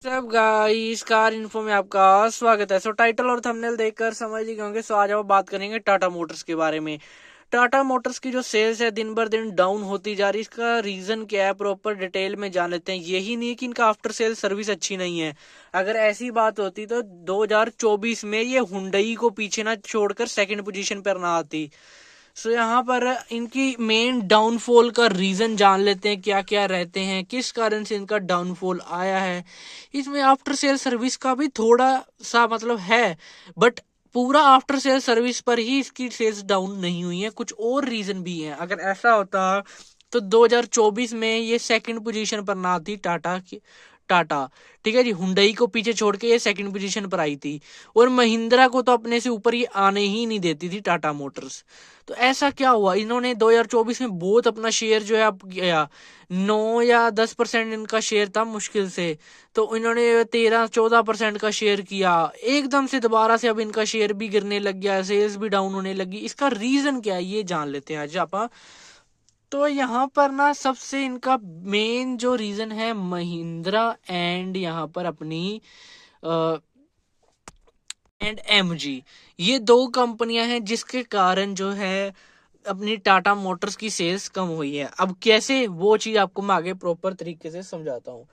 सब guys car info में आपका स्वागत है। टाइटल और थंबनेल देखकर समझ ही गए होंगे। आज हम बात करेंगे टाटा मोटर्स के बारे में। टाटा मोटर्स की जो सेल्स है दिन बर दिन डाउन होती जा रही है। इसका रीजन क्या है प्रॉपर डिटेल में जान लेते हैं। यही नहीं कि इनका आफ्टर सेल सर्विस अच्छी नहीं है। अगर ऐसी बात होती तो 2024 में ये हुंडई को पीछे ना छोड़कर सेकंड पोजीशन पर ना आती। यहाँ पर इनकी मेन डाउनफॉल का रीजन जान लेते हैं, क्या क्या रहते हैं, किस कारण से इनका डाउनफॉल आया है। इसमें आफ्टर सेल सर्विस का भी थोड़ा सा मतलब है, बट पूरा आफ्टर सेल सर्विस पर ही इसकी सेल्स डाउन नहीं हुई है, कुछ और रीजन भी है। अगर ऐसा होता तो 2024 में ये सेकंड पोजीशन पर ना आती टाटा की। टाटा ठीक है जी, हुंडई को पीछे छोड़ के ये सेकंड पोजीशन पर आई थी, और महिंद्रा को तो अपने से ऊपर ये आने ही नहीं देती थी टाटा मोटर्स। तो ऐसा क्या हुआ, इन्होंने 2024 में बहुत अपना शेयर जो है अब गया, 9 या 10% इनका शेयर था मुश्किल से। तो इन्होंने 13-14% का शेयर किया, एकदम से दोबारा से अब इनका शेयर भी गिरने लग गया, सेल्स भी डाउन होने लगी। इसका रीजन क्या है ये जान लेते हैं आज आप। तो यहाँ पर ना सबसे इनका मेन जो रीजन है महिंद्रा एंड यहाँ पर अपनी एंड एमजी, ये दो कंपनियां हैं जिसके कारण जो है अपनी टाटा मोटर्स की सेल्स कम हुई है। अब कैसे, वो चीज आपको मैं आगे प्रॉपर तरीके से समझाता हूँ।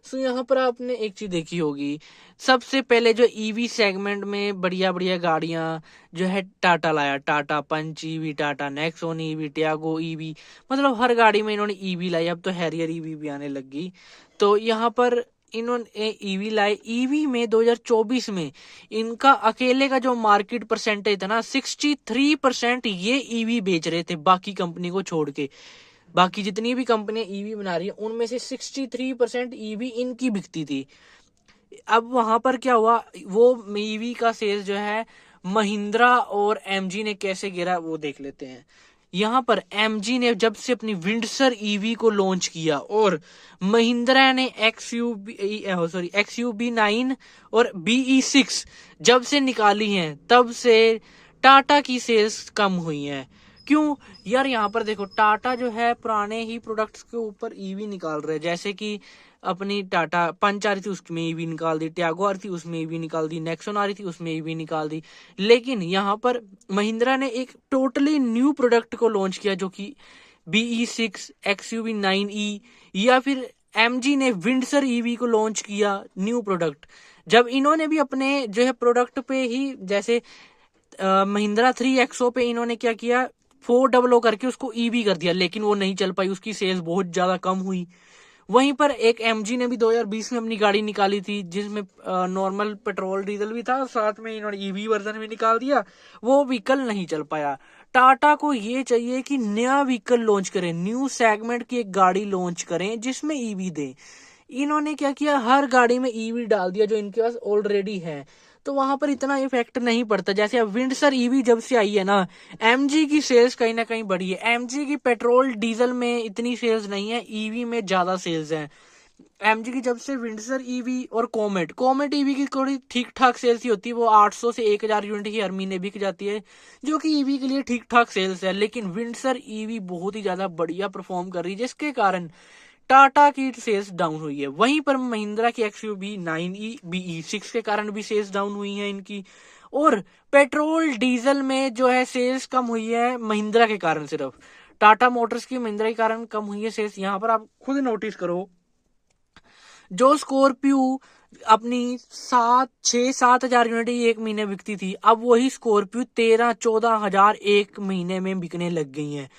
यहाँ पर आपने एक चीज देखी होगी, सबसे पहले जो ईवी सेगमेंट में बढ़िया बढ़िया गाड़ियां जो है टाटा लाया, Tata Punch EV, Tata Nexon EV, Tiago EV, मतलब हर गाड़ी में इन्होंने ईवी लाई। अब तो हैरियर ईवी भी आने लगी। तो यहाँ पर इन्होंने ईवी लाई। ईवी में 2024 में इनका अकेले का जो मार्केट परसेंटेज था ना, 63% ये ईवी बेच रहे थे बाकी कंपनी को छोड़ के। बाकी जितनी भी कंपनियां ईवी बना रही है उनमें से 63% ईवी इनकी बिकती थी। अब वहां पर क्या हुआ, वो ईवी का सेल्स जो है महिंद्रा और एमजी ने कैसे गिरा वो देख लेते हैं। यहाँ पर एमजी ने जब से अपनी विंडसर ईवी को लॉन्च किया, और महिंद्रा ने XUV9 और BE6 जब से निकाली हैं, तब से टाटा की सेल्स कम हुई हैं। क्यों यार, यहाँ पर देखो, टाटा जो है पुराने ही प्रोडक्ट्स के ऊपर ईवी निकाल रहे हैं। जैसे कि अपनी टाटा पंच आ रही थी उसमें ईवी निकाल दी, टियागो आ रही थी उसमें ईवी निकाल दी, नेक्सॉन आ रही थी उसमें ईवी निकाल दी। लेकिन यहाँ पर महिंद्रा ने एक टोटली न्यू प्रोडक्ट को लॉन्च किया, जो कि BE6 XUV9E, या फिर एमजी ने विंडसर ईवी को लॉन्च किया न्यू प्रोडक्ट। जब इन्होंने भी अपने जो है प्रोडक्ट पे ही, जैसे महिंद्रा 3XO पे इन्होंने क्या किया, 400 करके उसको ईवी कर दिया, लेकिन वो नहीं चल पाई, उसकी सेल्स बहुत ज्यादा कम हुई। वहीं पर एक एमजी ने भी 2020 में अपनी गाड़ी निकाली थी, जिसमें नॉर्मल पेट्रोल डीजल भी था, साथ में इन्होंने ईवी वर्जन भी निकाल दिया। वो व्हीकल नहीं चल पाया। टाटा को ये चाहिए कि नया व्हीकल लॉन्च करें, न्यू सेगमेंट की एक गाड़ी लॉन्च करें जिसमें ईवी दें। इन्होंने क्या किया, हर गाड़ी में ईवी डाल दिया जो इनके पास ऑलरेडी है। तो वहां पर इतना इफेक्ट नहीं पड़ता। जैसे अब विंडसर ईवी जब से आई है ना, एमजी की सेल्स कहीं ना कहीं बढ़ी है। एमजी की पेट्रोल डीजल में इतनी सेल्स नहीं है, ईवी में ज्यादा सेल्स है। एमजी की जब से विंडसर ईवी और कोमेट कोमेट ईवी की थोड़ी ठीक ठाक सेल्स ही होती है, वो 800 से 1000 यूनिट ही हर महीने बिक जाती है, जो कि ईवी के लिए ठीक ठाक सेल्स है। लेकिन विंडसर ईवी बहुत ही ज्यादा बढ़िया परफॉर्म कर रही है, जिसके कारण टाटा की सेल्स डाउन हुई है। वहीं पर महिंद्रा की XUV9E BE6 के कारण भी सेल्स डाउन हुई है इनकी। और पेट्रोल डीजल में जो है सेल्स कम हुई है महिंद्रा के कारण, सिर्फ टाटा मोटर्स की महिंद्रा के कारण कम हुई है सेल्स। यहाँ पर आप खुद नोटिस करो, जो स्कॉर्पियो अपनी 7-6-7 हजार यूनिट ही एक महीने बिकती थी, अब वही स्कॉर्पियो 13-14 हजार एक महीने में बिकने लग गई है।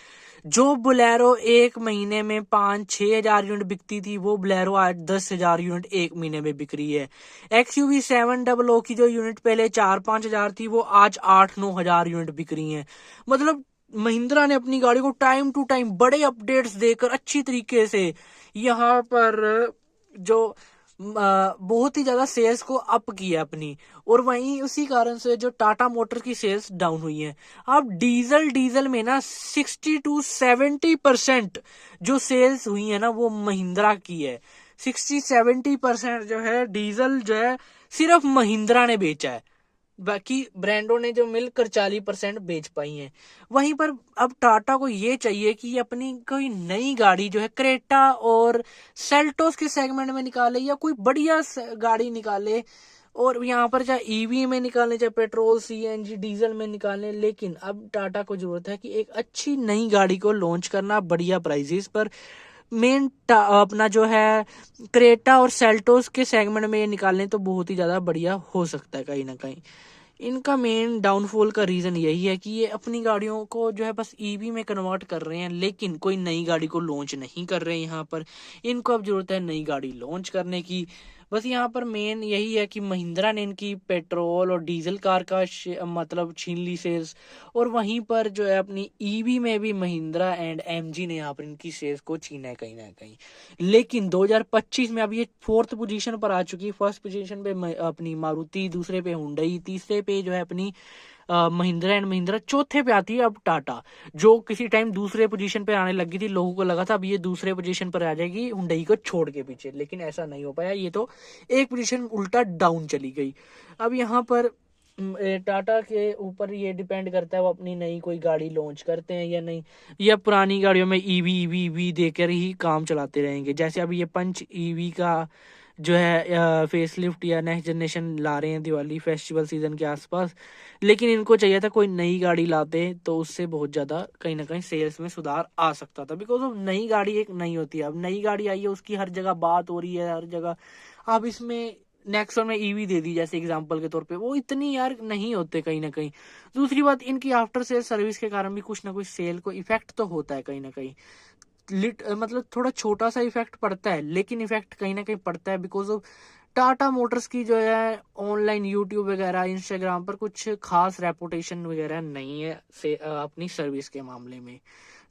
जो बोलेरो एक महीने में 5-6 हजार यूनिट बिकती थी, वो बोलेरो आज 10 हजार यूनिट एक महीने में बिक रही है। XUV700 की जो यूनिट पहले 4-5 हजार थी, वो आज 8-9 हजार यूनिट बिक रही है। मतलब महिंद्रा ने अपनी गाड़ी को टाइम टू टाइम बड़े अपडेट्स देकर अच्छी तरीके से यहाँ पर जो बहुत ही ज्यादा सेल्स को अप किया अपनी, और वहीं उसी कारण से जो टाटा मोटर की सेल्स डाउन हुई है। अब डीजल में ना 60-70% जो सेल्स हुई है ना, वो महिंद्रा की है। 60-70% जो है डीजल जो है सिर्फ महिंद्रा ने बेचा है। बाकी ब्रांडों ने जो मिलकर 40% बेच पाई हैं। वहीं पर अब टाटा को ये चाहिए कि अपनी कोई नई गाड़ी जो है क्रेटा और सेल्टोस के सेगमेंट में निकाले या कोई बढ़िया गाड़ी निकाले, और यहाँ पर चाहे ईवी में निकालें चाहे पेट्रोल सीएनजी डीजल में निकालें, लेकिन अब टाटा को जरूरत है कि एक अच्छी नई गाड़ी को लॉन्च करना बढ़िया प्राइजेस पर। मेन अपना जो है क्रेटा और सेल्टोस के सेगमेंट में ये निकालें तो बहुत ही ज़्यादा बढ़िया हो सकता है कहीं ना कहीं। इनका मेन डाउनफॉल का रीज़न यही है कि ये अपनी गाड़ियों को जो है बस ईवी में कन्वर्ट कर रहे हैं, लेकिन कोई नई गाड़ी को लॉन्च नहीं कर रहे हैं यहाँ पर। इनको अब जरूरत है नई गाड़ी लॉन्च करने की। बस यहाँ पर मेन यही है कि महिंद्रा ने इनकी पेट्रोल और डीजल कार का मतलब छीन ली सेल्स, और वहीं पर जो है अपनी ईवी में भी महिंद्रा एंड एमजी ने यहाँ पर इनकी सेल्स को छीना है कहीं ना कहीं। लेकिन 2025 में अब ये 4th पोजीशन पर आ चुकी है। फर्स्ट पोजीशन पे अपनी मारुति, दूसरे पे हुंडई, तीसरे पे जो है अपनी महिंद्रा एंड महिंद्रा, चौथे पे आती है अब टाटा, जो किसी टाइम दूसरे पोजीशन पे आने लगी थी। लोगों को लगा था अब ये दूसरे पोजीशन पर आ जाएगी हुंडई को छोड़ के पीछे, लेकिन ऐसा नहीं हो पाया। ये तो एक पोजीशन उल्टा डाउन चली गई। अब यहाँ पर टाटा के ऊपर ये डिपेंड करता है वो अपनी नई कोई गाड़ी लॉन्च करते हैं या नहीं, या पुरानी गाड़ियों में ईवी ईवी ईवी देकर ही काम चलाते रहेंगे। जैसे अभी ये पंच ईवी का जो है फेसलिफ्ट या नेक्स्ट जनरेशन ला रहे हैं दिवाली फेस्टिवल सीजन के आसपास, लेकिन इनको चाहिए था कोई नई गाड़ी लाते तो उससे बहुत ज़्यादा कहीं ना कहीं सेल्स में सुधार आ सकता था। बिकॉज ऑफ नई गाड़ी एक नई होती है, अब नई गाड़ी आई है उसकी हर जगह बात हो रही है हर जगह। अब इसमें नेक्सॉन में ईवी दे दी जैसे एग्जांपल के तौर पे, वो इतनी यार नहीं होते कहीं ना कहीं। दूसरी बात, इनकी आफ्टर सेल सर्विस के कारण भी कुछ ना कुछ सेल को इफेक्ट तो होता है कहीं ना कहीं। मतलब थोड़ा छोटा सा इफेक्ट पड़ता है, लेकिन इफेक्ट कहीं ना कहीं पड़ता है। बिकॉज ऑफ टाटा मोटर्स की जो है ऑनलाइन यूट्यूब वगैरह इंस्टाग्राम पर कुछ खास रेपुटेशन वगैरह नहीं है से अपनी सर्विस के मामले में।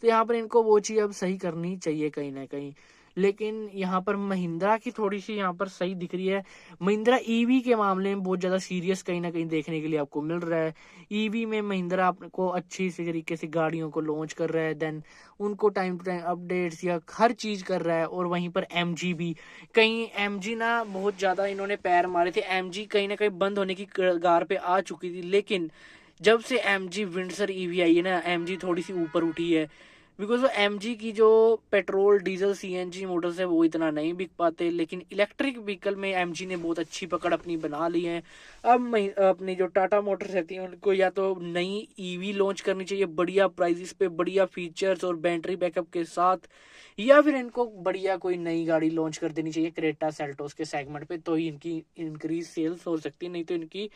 तो यहाँ पर इनको वो चीज़ अब सही करनी चाहिए कहीं ना कहीं। लेकिन यहाँ पर महिंद्रा की थोड़ी सी यहाँ पर सही दिख रही है। महिंद्रा ईवी के मामले में बहुत ज़्यादा सीरियस कहीं ना कहीं देखने के लिए आपको मिल रहा है। ईवी में महिंद्रा आपको अच्छी सी तरीके से गाड़ियों को लॉन्च कर रहा है, देन उनको टाइम टू टाइम अपडेट्स या हर चीज़ कर रहा है। और वहीं पर एमजी भी, कहीं एमजी ना बहुत ज़्यादा इन्होंने पैर मारे थे, एमजी कहीं ना कहीं बंद होने की कगार पे आ चुकी थी, लेकिन जब से एमजी विंडसर ईवी आई है ना, एमजी थोड़ी सी ऊपर उठी है। बिकॉज एमजी की जो पेट्रोल डीजल सीएनजी मोटर्स है वो इतना नहीं बिक पाते, लेकिन इलेक्ट्रिक व्हीकल में एमजी ने बहुत अच्छी पकड़ अपनी बना ली है। अब अपनी जो टाटा मोटर्स रहती हैं उनको या तो नई ईवी लॉन्च करनी चाहिए बढ़िया प्राइसेस पे, बढ़िया फीचर्स और बैटरी बैकअप के साथ, या फिर इनको बढ़िया कोई नई गाड़ी लॉन्च कर देनी चाहिए क्रेटा सेल्टोस के सेगमेंट पे, तो ही इनकी इंक्रीज सेल्स हो सकती है। नहीं तो इनकी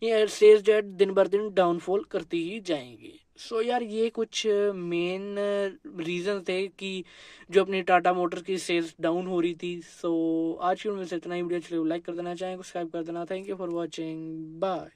ये सेल्स जो है दिन बर दिन डाउनफॉल करती ही जाएंगी। सो यार ये कुछ मेन रीज़न थे कि जो अपनी टाटा मोटर्स की सेल्स डाउन हो रही थी। सो आज की वीडियो में से इतना ही। वीडियो अच्छी लाइक कर देना, चाहें सब्सक्राइब कर देना। Thank you for watching, bye.